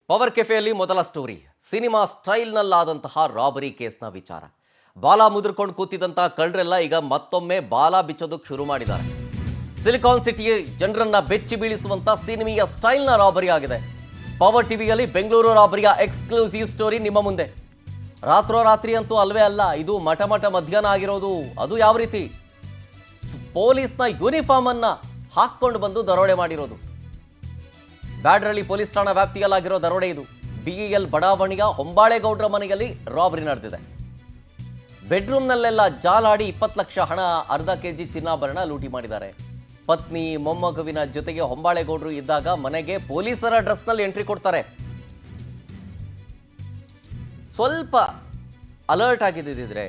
Power ಕೆಫೆಯಲ್ಲಿ ಮೊದಲ story cinema ಸ್ಟೈಲ್ನಲ್ಲಾದಂತಹ robbery ಕೇಸ್ನ ವಿಚಾರ. ಬಾಲ ಮುದುರ್ಕೊಂಡು ಕೂತಿದ್ದಂತಹ ಕಳ್ಳರೆಲ್ಲ ಈಗ ಮತ್ತೊಮ್ಮೆ ಬಾಲ ಬಿಚ್ಚೋದಕ್ಕೆ ಶುರು ಮಾಡಿದ್ದಾರೆ. ಸಿಲಿಕಾನ್ ಸಿಟಿ ಜನರನ್ನ ಬೆಚ್ಚಿ ಬೀಳಿಸುವಂತ ಸಿನಿಮೀಯ ಸ್ಟೈಲ್ನ ರಾಬರಿ ಆಗಿದೆ. ಪವರ್ ಟಿವಿಯಲ್ಲಿ ಬೆಂಗಳೂರು ರಾಬರಿಯ ಎಕ್ಸ್ಕ್ಲೂಸಿವ್ ಸ್ಟೋರಿ ನಿಮ್ಮ ಮುಂದೆ. ರಾತ್ರೋರಾತ್ರಿ ಅಂತೂ ಅಲ್ವೇ ಅಲ್ಲ, ಇದು ಮಠ ಮಧ್ಯಾಹ್ನ ಆಗಿರೋದು. ಅದು ಯಾವ ರೀತಿ? ಪೊಲೀಸ್ನ ಯೂನಿಫಾರ್ಮ್ ಅನ್ನ ಹಾಕೊಂಡು ಬಂದು ದರೋಡೆ ಮಾಡಿರೋದು. ಬ್ಯಾಡ್ರಳ್ಳಿ ಪೊಲೀಸ್ ಠಾಣಾ ವ್ಯಾಪ್ತಿಯಲ್ಲಾಗಿರೋ ದರೋಡೆ ಇದು. ಬಿಇಎಲ್ ಬಡಾವಣೆಯ ಹೊಂಬಾಳೆಗೌಡರ ಮನೆಯಲ್ಲಿ ರಾಬರಿ ನಡೆದಿದೆ. ಬೆಡ್ರೂಮ್ನಲ್ಲೆಲ್ಲ ಜಾಲಾಡಿ 20 ಲಕ್ಷ ಹಣ, ಅರ್ಧ ಕೆಜಿ ಚಿನ್ನಾಭರಣ ಲೂಟಿ ಮಾಡಿದ್ದಾರೆ. ಪತ್ನಿ ಮೊಮ್ಮಗುವಿನ ಜೊತೆಗೆ ಹೊಂಬಾಳೆಗೌಡರು ಇದ್ದಾಗ ಮನೆಗೆ ಪೊಲೀಸರ ಡ್ರೆಸ್ನಲ್ಲಿ ಎಂಟ್ರಿ ಕೊಡ್ತಾರೆ. ಸ್ವಲ್ಪ ಅಲರ್ಟ್ ಆಗಿದ್ದಿದ್ರೆ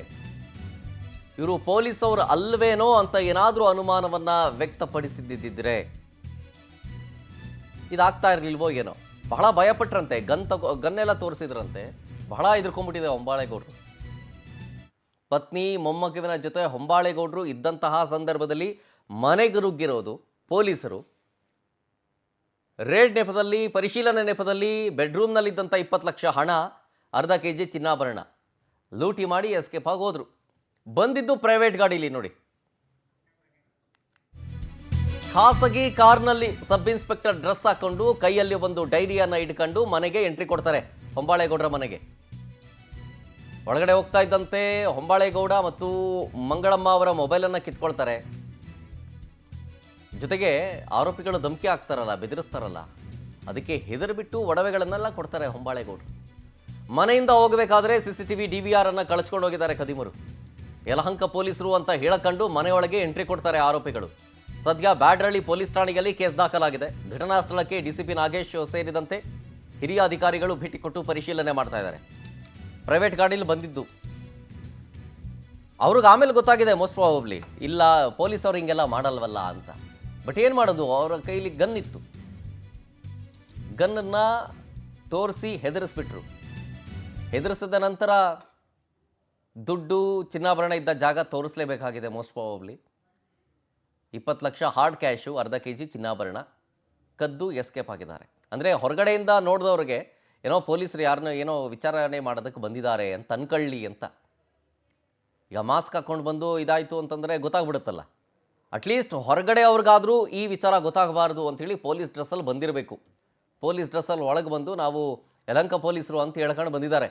ಇವರು ಪೊಲೀಸ್ ಅವರು ಅಲ್ವೇನೋ ಅಂತ ಏನಾದರೂ ಅನುಮಾನವನ್ನ ವ್ಯಕ್ತಪಡಿಸಿದ್ದಿದ್ರೆ ಇದಾಗ್ತಾ ಇರಲಿಲ್ವೋ ಏನೋ. ಬಹಳ ಭಯಪಟ್ರಂತೆ, ಗನ್ನೆಲ್ಲ ತೋರಿಸಿದ್ರಂತೆ. ಬಹಳ ಹೆದರ್ಕೊಂಡ್ಬಿಟ್ಟಿದೆ ಹೊಂಬಾಳೆಗೌಡರು. ಪತ್ನಿ ಮೊಮ್ಮಗುವಿನ ಜೊತೆ ಹೊಂಬಾಳೆಗೌಡರು ಇದ್ದಂತಹ ಸಂದರ್ಭದಲ್ಲಿ ಮನೆಗೆ ನುಗ್ಗಿರೋದು ಪೊಲೀಸರು. ರೇಡ್ ನೆಪದಲ್ಲಿ, ಪರಿಶೀಲನೆ ನೆಪದಲ್ಲಿ ಬೆಡ್ರೂಮ್ನಲ್ಲಿದ್ದಂಥ 20 ಲಕ್ಷ ಹಣ, ಅರ್ಧ ಕೆಜಿ ಚಿನ್ನಾಭರಣ ಲೂಟಿ ಮಾಡಿ ಎಸ್ಕೇಪ್ ಆಗೋದ್ರು. ಬಂದಿದ್ದು ಪ್ರೈವೇಟ್ ಗಾಡೀಲಿ ನೋಡಿ. ಖಾಸಗಿ ಕಾರ್ನಲ್ಲಿ ಸಬ್ ಇನ್ಸ್ಪೆಕ್ಟರ್ ಡ್ರೆಸ್ ಹಾಕೊಂಡು ಕೈಯಲ್ಲಿ ಒಂದು ಡೈರಿಯನ್ನ ಇಟ್ಕೊಂಡು ಮನೆಗೆ ಎಂಟ್ರಿ ಕೊಡ್ತಾರೆ, ಹೊಂಬಾಳೆಗೌಡರ ಮನೆಗೆ. ಒಳಗಡೆ ಹೋಗ್ತಾ ಇದ್ದಂತೆ ಹೊಂಬಾಳೆಗೌಡ ಮತ್ತು ಮಂಗಳಮ್ಮ ಅವರ ಮೊಬೈಲನ್ನು ಕಿತ್ಕೊಳ್ತಾರೆ. ಜೊತೆಗೆ ಆರೋಪಿಗಳು ಧಮಕಿ ಹಾಕ್ತಾರಲ್ಲ, ಬೆದರಿಸ್ತಾರಲ್ಲ, ಅದಕ್ಕೆ ಹೆದರ್ಬಿಟ್ಟು ಒಡವೆಗಳನ್ನೆಲ್ಲ ಕೊಡ್ತಾರೆ ಹೊಂಬಾಳೆಗೌಡರು. ಮನೆಯಿಂದ ಹೋಗಬೇಕಾದ್ರೆ CCTV DVR ಅನ್ನು ಕಳಿಸ್ಕೊಂಡು ಹೋಗಿದ್ದಾರೆ ಕದಿಮರು. ಯಲಹಂಕ ಪೊಲೀಸರು ಅಂತ ಹೇಳಕೊಂಡು ಮನೆಯೊಳಗೆ ಎಂಟ್ರಿ ಕೊಡ್ತಾರೆ ಆರೋಪಿಗಳು. ಸದ್ಯ ಬ್ಯಾಡ್ರಳ್ಳಿ ಪೊಲೀಸ್ ಠಾಣೆಯಲ್ಲಿ ಕೇಸ್ ದಾಖಲಾಗಿದೆ. ಘಟನಾ ಸ್ಥಳಕ್ಕೆ DCP ನಾಗೇಶ್ ಸೇರಿದಂತೆ ಹಿರಿಯ ಅಧಿಕಾರಿಗಳು ಭೇಟಿ ಕೊಟ್ಟು ಪರಿಶೀಲನೆ ಮಾಡ್ತಾ ಇದ್ದಾರೆ. ಪ್ರೈವೇಟ್ ಗಾಡಿಯಲ್ಲಿ ಬಂದಿದ್ದು ಅವ್ರಿಗೆ ಆಮೇಲೆ ಗೊತ್ತಾಗಿದೆ ಮೋಸ್ಟ್ ಪ್ರಾಬಬ್ಲಿ, ಇಲ್ಲ ಪೊಲೀಸ್ ಅವ್ರು ಹಿಂಗೆಲ್ಲ ಮಾಡಲ್ವಲ್ಲ ಅಂತ. ಬಟ್ ಏನು ಮಾಡೋದು, ಅವರ ಕೈಲಿ ಗನ್ ಇತ್ತು. ಗನ್ನನ್ನು ತೋರಿಸಿ ಹೆದರಿಸ್ಬಿಟ್ರು. ಹೆದರಿಸಿದ ನಂತರ ದುಡ್ಡು ಚಿನ್ನಾಭರಣ ಇದ್ದ ಜಾಗ ತೋರಿಸಲೇಬೇಕಾಗಿದೆ most probably. 20 lakh hard cash, ಅರ್ಧ ಕೆಜಿ ಚಿನ್ನಾಭರಣ ಕದ್ದು ಎಸ್ಕೇಪ್ ಆಗಿದ್ದಾರೆ. ಅಂದರೆ ಹೊರಗಡೆಯಿಂದ ನೋಡಿದವ್ರಿಗೆ ಏನೋ ಪೊಲೀಸರು ಯಾರನ್ನೋ ಏನೋ ವಿಚಾರಣೆ ಮಾಡೋದಕ್ಕೆ ಬಂದಿದ್ದಾರೆ ಅಂತ ಅನ್ಕೊಳ್ಳಿ ಅಂತ. ಈಗ ಮಾಸ್ಕ್ ಹಾಕ್ಕೊಂಡು ಬಂದು ಇದಾಯಿತು ಅಂತಂದರೆ ಗೊತ್ತಾಗ್ಬಿಡುತ್ತಲ್ಲ. ಅಟ್ಲೀಸ್ಟ್ ಹೊರಗಡೆ ಅವ್ರಿಗಾದರೂ ಈ ವಿಚಾರ ಗೊತ್ತಾಗಬಾರ್ದು ಅಂಥೇಳಿ ಪೊಲೀಸ್ ಡ್ರೆಸ್ಸಲ್ಲಿ ಬಂದಿರಬೇಕು. ಪೊಲೀಸ್ ಡ್ರೆಸ್ಸಲ್ಲಿ ಒಳಗೆ ಬಂದು ನಾವು ಯಲಹಂಕ ಪೊಲೀಸರು ಅಂತ ಹೇಳ್ಕೊಂಡು ಬಂದಿದ್ದಾರೆ.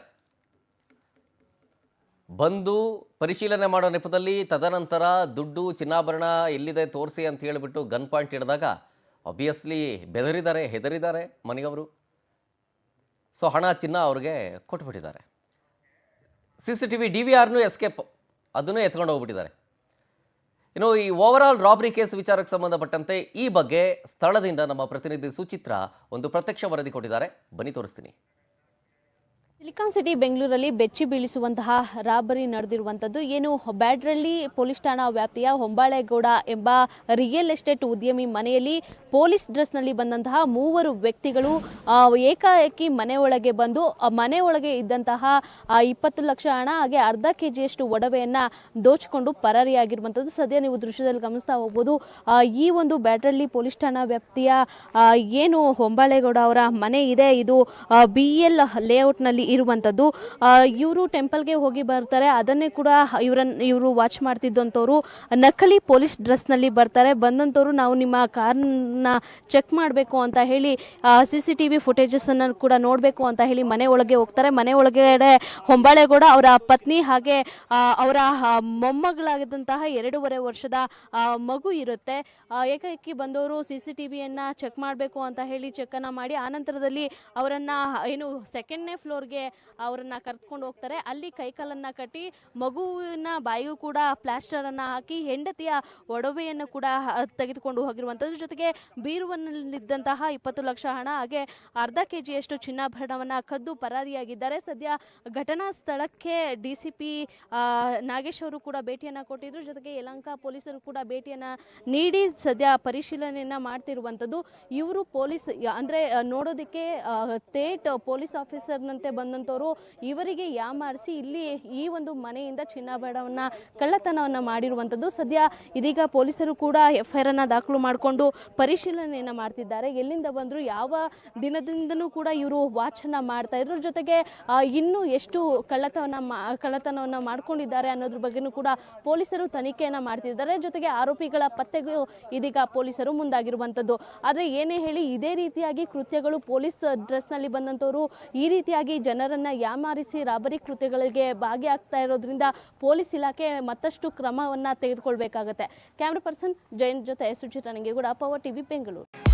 ಬಂದು ಪರಿಶೀಲನೆ ಮಾಡೋ ನೆಪದಲ್ಲಿ ತದನಂತರ ದುಡ್ಡು ಚಿನ್ನಾಭರಣ ಎಲ್ಲಿದೆ ತೋರಿಸಿ ಅಂತ ಹೇಳಿಬಿಟ್ಟು ಗನ್ ಪಾಯಿಂಟ್ ಹಿಡಿದಾಗ ಆಬ್ವಿಯಸ್ಲಿ ಹೆದರಿದ್ದಾರೆ ಮನೆಯವರು. ಸೊ ಹಣ ಚಿನ್ನ ಅವ್ರಿಗೆ ಕೊಟ್ಬಿಟ್ಟಿದ್ದಾರೆ. CCTV DVRನೂ ಎಸ್ಕೇಪ್, ಅದನ್ನು ಎತ್ಕೊಂಡು ಹೋಗ್ಬಿಟ್ಟಿದ್ದಾರೆ. ಇನ್ನು ಈ ಓವರ್ ಆಲ್ ರಾಬರಿ ಕೇಸ್ ವಿಚಾರಕ್ಕೆ ಸಂಬಂಧಪಟ್ಟಂತೆ ಈ ಬಗ್ಗೆ ಸ್ಥಳದಿಂದ ನಮ್ಮ ಪ್ರತಿನಿಧಿ ಸುಚಿತ್ರ ಒಂದು ಪ್ರತ್ಯಕ್ಷ ವರದಿ ಕೊಟ್ಟಿದ್ದಾರೆ. ಬನ್ನಿ ತೋರಿಸ್ತೀನಿ. ಸಿಲಿಕಾನ್ ಸಿಟಿ ಬೆಂಗಳೂರಲ್ಲಿ ಬೆಚ್ಚಿ ಬೀಳಿಸುವಂತಹ ರಾಬರಿ ನಡೆದಿರುವಂಥದ್ದು. ಏನು ಬ್ಯಾಡ್ರಳ್ಳಿ ಪೊಲೀಸ್ ಠಾಣಾ ವ್ಯಾಪ್ತಿಯ ಹೊಂಬಾಳೆಗೌಡ ಎಂಬ ರಿಯಲ್ ಎಸ್ಟೇಟ್ ಉದ್ಯಮಿ ಮನೆಯಲ್ಲಿ ಪೊಲೀಸ್ ಡ್ರೆಸ್ನಲ್ಲಿ ಬಂದಂತಹ 3 ವ್ಯಕ್ತಿಗಳು ಏಕಾಏಕಿ ಮನೆಯೊಳಗೆ ಬಂದು ಮನೆ ಒಳಗೆ ಇದ್ದಂತಹ 20 ಲಕ್ಷ ಹಣ ಹಾಗೆ ಅರ್ಧ ಕೆಜಿಯಷ್ಟು ಒಡವೆಯನ್ನು ದೋಚಿಕೊಂಡು ಪರಾರಿಯಾಗಿರುವಂಥದ್ದು. ಸದ್ಯ ನೀವು ದೃಶ್ಯದಲ್ಲಿ ಗಮನಿಸ್ತಾ ಹೋಗ್ಬೋದು. ಈ ಒಂದು ಬ್ಯಾಡ್ರಳ್ಳಿ ಪೊಲೀಸ್ ಠಾಣಾ ವ್ಯಾಪ್ತಿಯ ಏನು ಹೊಂಬಾಳೆಗೌಡ ಅವರ ಮನೆ ಇದೆ, ಇದು BL ಲೇಔಟ್ನಲ್ಲಿ ಇರುವಂಥದ್ದು. ಇವರು ಟೆಂಪಲ್ಗೆ ಹೋಗಿ ಬರ್ತಾರೆ. ಅದನ್ನೇ ಕೂಡ ಇವರು ವಾಚ್ ಮಾಡ್ತಿದ್ದಂಥವ್ರು ನಕಲಿ ಪೊಲೀಸ್ ಡ್ರೆಸ್ನಲ್ಲಿ ಬರ್ತಾರೆ. ಬಂದಂಥವ್ರು ನಾವು ನಿಮ್ಮ ಕಾರ್ನ ಚೆಕ್ ಮಾಡಬೇಕು ಅಂತ ಹೇಳಿ CCTV ಫುಟೇಜಸ್ ಅನ್ನು ಕೂಡ ನೋಡಬೇಕು ಅಂತ ಹೇಳಿ ಮನೆ ಒಳಗೆ ಹೋಗ್ತಾರೆ. ಮನೆ ಒಳಗಡೆ ಹೊಂಬಾಳೆಗೌಡ ಅವರ ಪತ್ನಿ ಹಾಗೆ ಅವರ ಮೊಮ್ಮಗಳಾಗಿದ್ದಂತಹ 2.5 ವರ್ಷದ ಮಗು ಇರುತ್ತೆ. ಏಕಾಏಕಿ ಬಂದವರು CCTVಯನ್ನು ಚೆಕ್ ಮಾಡಬೇಕು ಅಂತ ಹೇಳಿ ಚೆಕ್ಕನ್ನು ಮಾಡಿ ಆನಂತರದಲ್ಲಿ ಅವರನ್ನು ಏನು 2ನೇ ಫ್ಲೋರ್ಗೆ ಅವರನ್ನ ಕರೆದುಕೊಂಡು ಹೋಗ್ತಾರೆ. ಅಲ್ಲಿ ಕೈಕಾಲನ್ನ ಕಟ್ಟಿ ಮಗುವಿನ ಬಾಯಿಗೂ ಕೂಡ ಪ್ಲಾಸ್ಟರ್ ಅನ್ನ ಹಾಕಿ ಹೆಂಡತಿಯ ಒಡವೆಯನ್ನು ಕೂಡ ತೆಗೆದುಕೊಂಡು ಹೋಗಿರುವಂಥದ್ದು. ಜೊತೆಗೆ ಬೀರುವಲ್ಲಿದ್ದಂತಹ 20 ಲಕ್ಷ ಹಣ ಹಾಗೆ ಅರ್ಧ ಕೆಜಿಯಷ್ಟು ಚಿನ್ನಾಭರಣವನ್ನ ಕದ್ದು ಪರಾರಿಯಾಗಿದ್ದಾರೆ. ಸದ್ಯ ಘಟನಾ ಸ್ಥಳಕ್ಕೆ DCP ನಾಗೇಶ್ ಅವರು ಕೂಡ ಭೇಟಿಯನ್ನ ಕೊಟ್ಟಿದ್ರು. ಜೊತೆಗೆ ಯಲಹಂಕ ಪೊಲೀಸರು ಕೂಡ ಭೇಟಿಯನ್ನ ನೀಡಿ ಸದ್ಯ ಪರಿಶೀಲನೆಯನ್ನ ಮಾಡ್ತಿರುವಂಥದ್ದು. ಇವರು ಪೊಲೀಸ್ ಅಂದ್ರೆ ನೋಡೋದಕ್ಕೆ ಥೇಟ್ ಪೊಲೀಸ್ ಆಫೀಸರ್ನಂತೆ ಬಂದು ಬಂದಂಥವ್ರು ಇವರಿಗೆ ಯಾಮಾರಿಸಿ ಇಲ್ಲಿ ಈ ಒಂದು ಮನೆಯಿಂದ ಚಿನ್ನಾಭರಣವನ್ನು ಕಳ್ಳತನವನ್ನು ಮಾಡಿರುವಂಥದ್ದು. ಸದ್ಯ ಇದೀಗ ಪೊಲೀಸರು ಕೂಡ FIR ಅನ್ನು ದಾಖಲು ಮಾಡಿಕೊಂಡು ಪರಿಶೀಲನೆಯನ್ನು ಮಾಡ್ತಿದ್ದಾರೆ. ಎಲ್ಲಿಂದ ಬಂದರು, ಯಾವ ದಿನದಿಂದನೂ ಕೂಡ ಇವರು ವಾಚನ್ನು ಮಾಡ್ತಾ ಇದ್ರ ಜೊತೆಗೆ ಇನ್ನೂ ಎಷ್ಟು ಕಳ್ಳತನವನ್ನು ಮಾಡ್ಕೊಂಡಿದ್ದಾರೆ ಅನ್ನೋದ್ರ ಬಗ್ಗೆನೂ ಕೂಡ ಪೊಲೀಸರು ತನಿಖೆಯನ್ನು ಮಾಡ್ತಿದ್ದಾರೆ. ಜೊತೆಗೆ ಆರೋಪಿಗಳ ಪತ್ತೆಗೂ ಇದೀಗ ಪೊಲೀಸರು ಮುಂದಾಗಿರುವಂಥದ್ದು. ಆದರೆ ಏನೇ ಹೇಳಿ ಇದೇ ರೀತಿಯಾಗಿ ಕೃತ್ಯಗಳು ಪೊಲೀಸ್ ಡ್ರೆಸ್ನಲ್ಲಿ ಬಂದಂಥವರು ಈ ರೀತಿಯಾಗಿ ಜನರನ್ನ ಯಾಮಾರಿಸಿ ರಾಬರಿ ಕೃತ್ಯಗಳಿಗೆ ಭಾಗಿಯಾಗ್ತಾ ಇರೋದ್ರಿಂದ ಪೊಲೀಸ್ ಇಲಾಖೆ ಮತ್ತಷ್ಟು ಕ್ರಮವನ್ನು ತೆಗೆದುಕೊಳ್ಬೇಕಾಗತ್ತೆ. ಕ್ಯಾಮ್ರಾ ಪರ್ಸನ್ ಜಯಂತ್ ಜೊತೆ ಸುಚಿತಾ ನಂಗೇಗೌಡ, ಪವರ್ ಟಿವಿ, ಬೆಂಗಳೂರು.